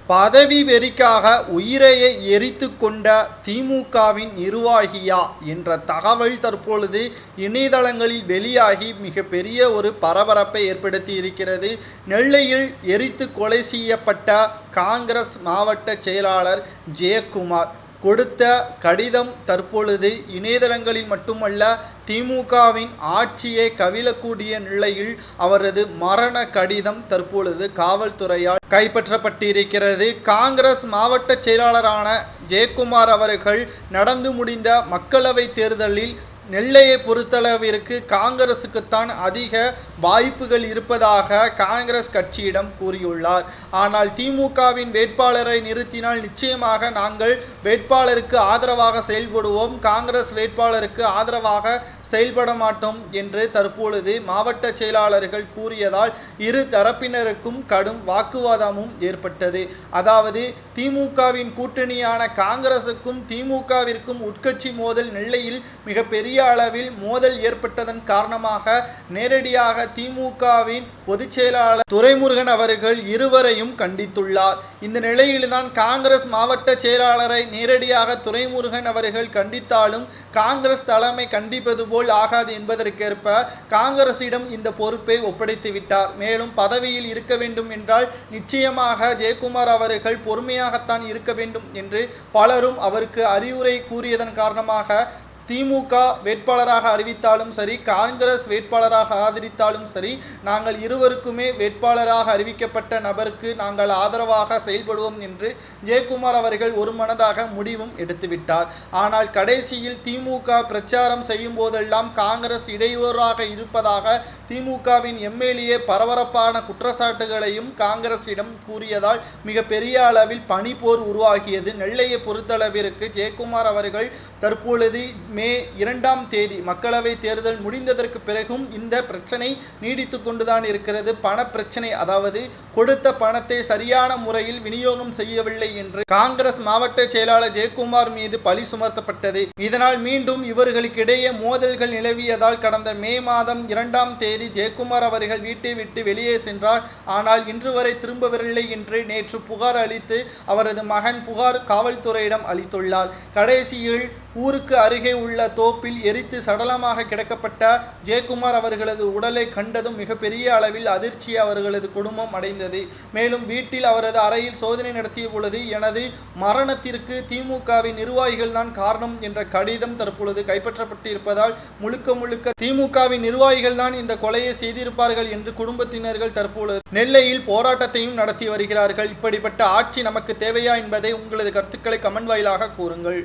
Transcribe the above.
பதவி வெறிக்காக உயிரையை எரித்து கொண்ட திமுகவின் நிர்வாகியா என்ற தகவல் தற்பொழுது இணையதளங்களில் வெளியாகி மிகப்பெரிய ஒரு பரபரப்பை ஏற்படுத்தி இருக்கிறது. நெல்லையில் எரித்து கொலை செய்யப்பட்ட காங்கிரஸ் மாவட்ட செயலாளர் ஜெயக்குமார் கொடுத்த கடிதம் தற்பொழுது இணையதளங்களில் மட்டுமல்ல திமுகவின் ஆட்சியை கவிழக்கூடிய நிலையில் அவரது மரண கடிதம் தற்பொழுது காவல்துறையால் கைப்பற்றப்பட்டிருக்கிறது. காங்கிரஸ் மாவட்ட செயலாளரான ஜெயக்குமார் அவர்கள் நடந்து முடிந்த மக்களவை தேர்தலில் நெல்லையை பொறுத்தளவிற்கு காங்கிரசுக்குத்தான் அதிக வாய்ப்புகள் இருப்பதாக காங்கிரஸ் கட்சியிடம் கூறியுள்ளார். ஆனால் திமுகவின் வேட்பாளரை நிறுத்தினால் நிச்சயமாக நாங்கள் வேட்பாளருக்கு ஆதரவாக செயல்படுவோம், காங்கிரஸ் வேட்பாளருக்கு ஆதரவாக செயல்பட மாட்டோம் என்று தற்பொழுது மாவட்ட செயலாளர்கள் கூறியதால் இரு தரப்பினருக்கும் கடும் வாக்குவாதமும் ஏற்பட்டது. அதாவது திமுகவின் கூட்டணியான காங்கிரசுக்கும் திமுகவிற்கும் உட்கட்சி மோதல் நெல்லையில் மிகப்பெரிய அளவில் மோதல் ஏற்பட்டதன் காரணமாக நேரடியாக திமுகவின் பொதுச் செயலாளர் துரைமுருகன் அவர்கள் இருவரையும் கண்டித்துள்ளார். இந்த நிலையில்தான் காங்கிரஸ் மாவட்ட செயலாளரை நேரடியாக துரைமுருகன் அவர்கள் கண்டித்தாலும் காங்கிரஸ் தலைமை கண்டிப்பது போல் ஆகாது என்பதற்கேற்ப காங்கிரசிடம் இந்த பொறுப்பை ஒப்படைத்து விட்டார். மேலும் பதவியில் இருக்க வேண்டும் என்றால் நிச்சயமாக ஜெயக்குமார் அவர்கள் பொறுமையாகத்தான் இருக்க வேண்டும் என்று பலரும் அவருக்கு அறிவுரை கூறியதன் காரணமாக திமுக வேட்பாளராக அறிவித்தாலும் சரி, காங்கிரஸ் வேட்பாளராக ஆதரித்தாலும் சரி, நாங்கள் இருவருக்குமே வேட்பாளராக அறிவிக்கப்பட்ட நபருக்கு நாங்கள் ஆதரவாக செயல்படுவோம் என்று ஜெயக்குமார் அவர்கள் ஒரு மனதாக முடிவும் எடுத்துவிட்டார். ஆனால் கடைசியில் திமுக பிரச்சாரம் செய்யும் போதெல்லாம் காங்கிரஸ் இடையூறாக இருப்பதாக திமுகவின் எம்எல்ஏ பரபரப்பான குற்றச்சாட்டுகளையும் காங்கிரசிடம் கூறியதால் மிகப்பெரிய அளவில் பனிப்போர் உருவாகியது. நெல்லையை பொறுத்தளவிற்கு ஜெயக்குமார் அவர்கள் தற்பொழுது மே 2ஆம் தேதி மக்களவை தேர்தல் முடிந்ததற்கு பிறகும் இந்த பிரச்சனை நீடித்து கொண்டுதான் இருக்கிறது. பண பிரச்சனை, அதாவது கொடுத்த பணத்தை சரியான முறையில் விநியோகம் செய்யவில்லை என்று காங்கிரஸ் மாவட்ட செயலாளர் ஜெயக்குமார் மீது பழி சுமத்தப்பட்டது. இதனால் மீண்டும் இவர்களுக்கிடையே மோதல்கள் நிலவியதால் கடந்த மே மாதம் 2ஆம் தேதி ஜெயக்குமார் அவர்கள் வீட்டை விட்டு வெளியே சென்றார். ஆனால் இன்று வரை திரும்பவில்லை என்று நேற்று புகார் அளித்து அவரது மகன் புகார் காவல்துறையிடம் அளித்துள்ளார். கடைசியில் ஊருக்கு அருகே உள்ள தோப்பில் எரித்து சடலமாக கிடக்கப்பட்ட ஜெயக்குமார் அவர்களது உடலை கண்டதும் மிகப்பெரிய அளவில் அதிர்ச்சி அவர்களது குடும்பம் அடைந்தது. மேலும் வீட்டில் அவரது அறையில் சோதனை நடத்திய பொழுது எனது மரணத்திற்கு திமுகவின் நிர்வாகிகள் தான் காரணம் என்ற கடிதம் தற்பொழுது கைப்பற்றப்பட்டிருப்பதால் முழுக்க திமுகவின் நிர்வாகிகள் தான் இந்த கொலையை செய்திருப்பார்கள் என்று குடும்பத்தினர்கள் தற்பொழுது நெல்லையில் போராட்டத்தையும் நடத்தி வருகிறார்கள். இப்படிப்பட்ட ஆட்சி நமக்கு தேவையா என்பதை உங்களது கருத்துக்களை கமெண்ட் வாயிலாக கூறுங்கள்.